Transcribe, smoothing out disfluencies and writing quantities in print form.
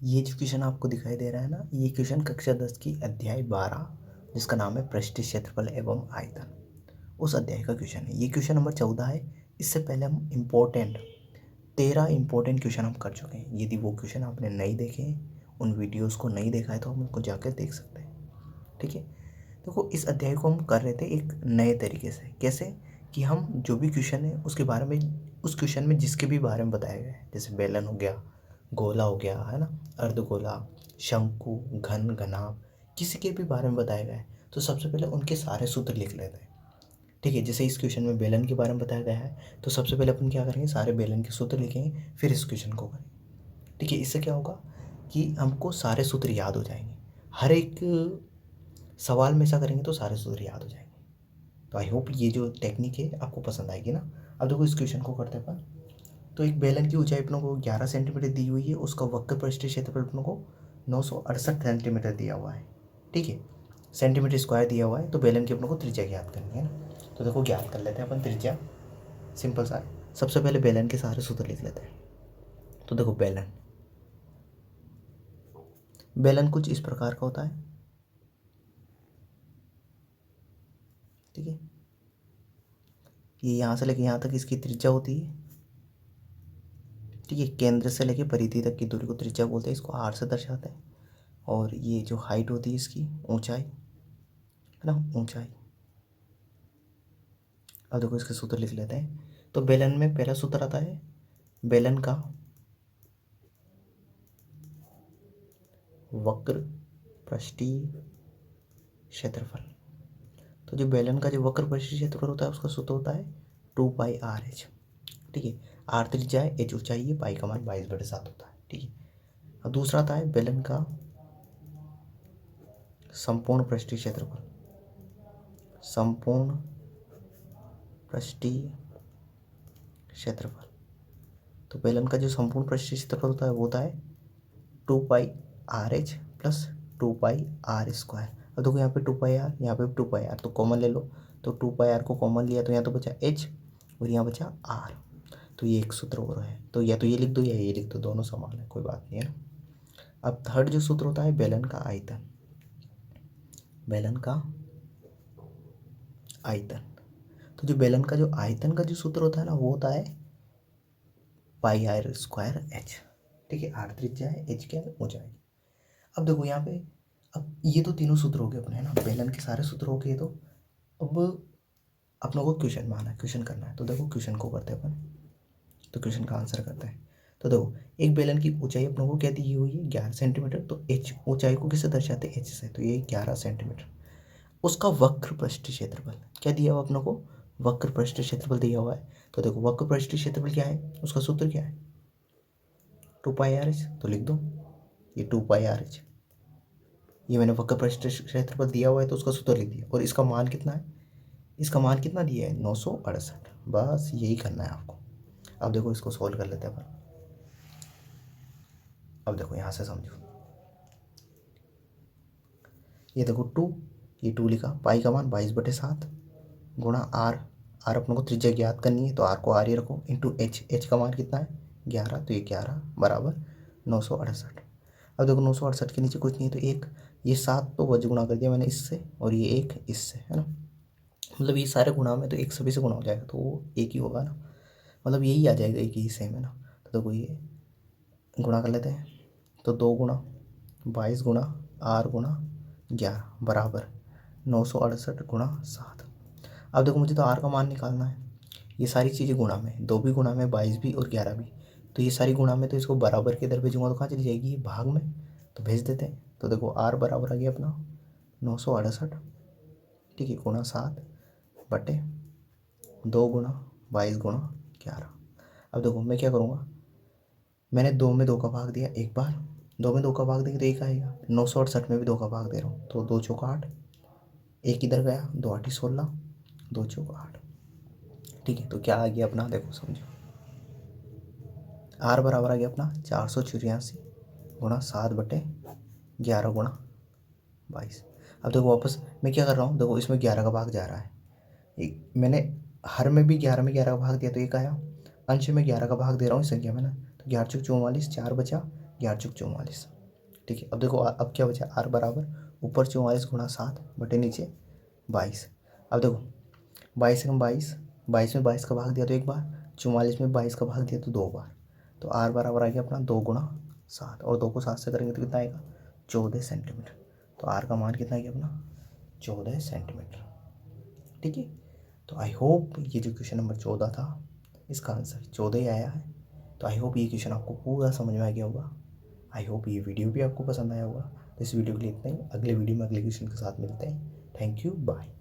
ये जो क्वेश्चन आपको दिखाई दे रहा है ना, ये क्वेश्चन कक्षा 10 की अध्याय 12 जिसका नाम है पृष्ठीय क्षेत्रफल एवं आयतन, उस अध्याय का क्वेश्चन है। ये क्वेश्चन नंबर 14 है। इससे पहले हम इम्पोर्टेंट 13 इम्पोर्टेंट क्वेश्चन हम कर चुके हैं। यदि वो क्वेश्चन आपने नहीं देखे हैं, उन वीडियोस को नहीं देखा है, तो हम उनको जाकर देख सकते हैं। ठीक है, देखो इस अध्याय को हम कर रहे थे एक नए तरीके से। कैसे कि हम जो भी क्वेश्चन है उसके बारे में, उस क्वेश्चन में जिसके भी बारे में बताया गया है, जैसे बेलन हो गया, गोला हो गया, है ना, अर्धगोला, शंकु, घन, घनाभ, किसी के भी बारे में बताया गया है, तो सबसे पहले उनके सारे सूत्र लिख लेते हैं। ठीक है, जैसे इस क्वेश्चन में बेलन के बारे में बताया गया है, तो सबसे पहले अपन क्या करेंगे, सारे बेलन के सूत्र लिखेंगे, फिर इस क्वेश्चन को करेंगे। ठीक है, इससे क्या होगा कि हमको सारे सूत्र याद हो जाएंगे। हर एक सवाल में ऐसा करेंगे तो सारे सूत्र याद हो जाएंगे। तो आई होप ये जो टेक्निक है आपको पसंद आएगी ना। अब देखो इस क्वेश्चन को करते हैं अपन। तो एक बेलन की ऊंचाई अपनों को 11 सेंटीमीटर दी हुई है, उसका वक्र पृष्ठीय क्षेत्रफल अपनों को 968 सेंटीमीटर दिया हुआ है। ठीक है, सेंटीमीटर स्क्वायर दिया हुआ है, तो बेलन की अपनों को त्रिज्या ज्ञात करनी है ना। तो देखो ज्ञात कर लेते हैं अपन त्रिज्या, सिंपल सा है। सबसे पहले बेलन के सारे सूत्र लिख लेते हैं। तो देखो बेलन, बेलन कुछ इस प्रकार का होता है। ठीक है, ये यहाँ से लेके यहाँ तक इसकी त्रिज्या होती है। ठीक है, केंद्र से लेके परिधि तक की दूरी को त्रिज्या बोलते हैं, इसको आर से दर्शाते हैं। और ये जो हाइट होती है इसकी, ऊंचाई, है ना, ऊंचाई। अब देखो इसके सूत्र लिख लेते हैं। तो बेलन में पहला सूत्र आता है बेलन का वक्र पृष्ठीय क्षेत्रफल। तो जो बेलन का जो वक्र पृष्ठीय क्षेत्रफल होता है उसका सूत्र होता है 2πr/h। ठीक है, आर त्रिज्या है, एच ऊंचाई है, पाई का मान 22/7 होता है। ठीक है, अब दूसरा आता है बेलन का संपूर्ण पृष्ठीय क्षेत्रफल, संपूर्ण पृष्ठीय क्षेत्रफल। तो बेलन का जो संपूर्ण पृष्ठीय क्षेत्रफल होता है वो होता है 2πr/h प्लस 2πr²। अब देखो यहाँ पे 2πr, यहाँ पे 2πr, तो कॉमन ले लो। तो 2πr को कॉमन लिया तो यहाँ तो बचा h और यहाँ बचा r। तो ये एक सूत्र और है, तो या तो ये लिख दो या ये लिख दो, दोनों समान है, कोई बात नहीं है ना। अब थर्ड जो सूत्र होता है बेलन का आयतन, बेलन का आयतन। तो जो बेलन का जो आयतन का जो सूत्र होता है ना वो होता है πr²h। ठीक है, आर त्रिज्या है, एच क्या है, ऊंचाई। अब देखो यहाँ पे, अब ये तो तीनों सूत्र हो गए अपने, है ना, बेलन के सारे सूत्र हो गए। तो अब अपनों को क्वेश्चन माना है, क्वेश्चन करना है। तो देखो क्वेश्चन को करते हैं अपन, तो क्वेश्चन का आंसर करते हैं। तो देखो एक बेलन की ऊंचाई अपनों को क्या दी हुई है, 11 सेंटीमीटर। तो एच ऊंचाई को किससे दर्शाते हैं, एच से, तो ये 11 सेंटीमीटर। उसका वक्र पृष्ठीय क्षेत्रफल क्या दिया हुआ अपनों को, वक्र पृष्ठीय क्षेत्रफल दिया हुआ है। तो देखो वक्र पृष्ठीय क्षेत्रफल क्या है, उसका सूत्र क्या है, 2πr/h। तो लिख दो ये 2πr/h। ये मैंने वक्र पृष्ठीय क्षेत्रफल दिया हुआ है तो उसका सूत्र लिख दिया। और इसका मान कितना है, इसका मान कितना दिया है, 968। बस यही करना है आपको। अब देखो इसको सोल्व कर लेते हैं अपन। अब देखो यहाँ से समझो, ये देखो 2, ये 2 लिखा, पाई का मान 22/7 गुणा आर, आर अपने को त्रिज्या ज्ञात करनी है तो आर को आर ही रखो, इंटू एच, एच का मान कितना है 11, तो ये 11 बराबर 968। अब देखो 968 के नीचे कुछ नहीं है तो एक, ये 7 तो वज गुणा कर दिया मैंने इससे, और ये 1 इससे, है ना, मतलब ये सारे गुणा में तो एक सभी से गुणा हो जाएगा तो वो एक ही होगा ना, मतलब यही आ जाएगा एक ही सेम, है ना। तो देखो ये गुणा कर लेते हैं। तो 2 गुणा 22 गुणा आर गुणा 11 बराबर 968 गुणा 7। अब देखो मुझे तो आर का मान निकालना है। ये सारी चीज़ें गुणा में, 2 भी गुणा में, 22 भी और 11 भी, तो ये सारी गुणा में, तो इसको बराबर के इधर भेजूंगा तो कहाँ चली जाएगी, ये भाग में, तो भेज देते हैं। तो देखो आर बराबर आ गया अपना 968। ठीक है, गुणा 7 बटे 2 गुणा 22 गुणा 11। अब देखो मैं क्या करूँगा, मैंने 2 में 2 का भाग दिया एक बार, 2 में 2 का भाग देंगे तो एक आएगा, 968 में भी 2 का भाग दे रहा हूँ तो 2 चौका 8, एक इधर गया, 2 8 16, 2 चौका 8। ठीक है, तो क्या आ गया अपना, देखो समझो, आर बराबर आ गया अपना 484 गुणा 7/11 गुणा 22। अब देखो वापस मैं क्या कर रहा हूँ, देखो इसमें 11 का भाग जा रहा है, मैंने हर में भी 11 में 11 का भाग दिया तो एक आया, अंश में 11 का भाग दे रहा हूँ इस संख्या में ना, तो 11 चौक 44, 4 बचा, 11 चौक 44। ठीक है, अब देखो अब क्या बचा, आर बराबर ऊपर 44 गुणा 7 बटे नीचे 22। अब देखो 22 एकम 22, 22 में 22 का भाग दिया तो एक बार, 44 में 22 का भाग दिया तो 2 बार। तो आर बराबर आ गया अपना 2 गुणा 7, और 2 को 7 से करेंगे तो कितना आएगा, 14 सेंटीमीटर। तो आर का मान कितना आ गया अपना, 14 सेंटीमीटर। ठीक है, तो आई होप ये जो क्वेश्चन नंबर 14 था इसका आंसर 14 ही आया है। तो आई होप ये क्वेश्चन आपको पूरा समझ में आ गया होगा। आई होप ये वीडियो भी आपको पसंद आया होगा। तो इस वीडियो के लिए इतना ही, अगले वीडियो में अगले क्वेश्चन के साथ मिलते हैं। Thank you, bye.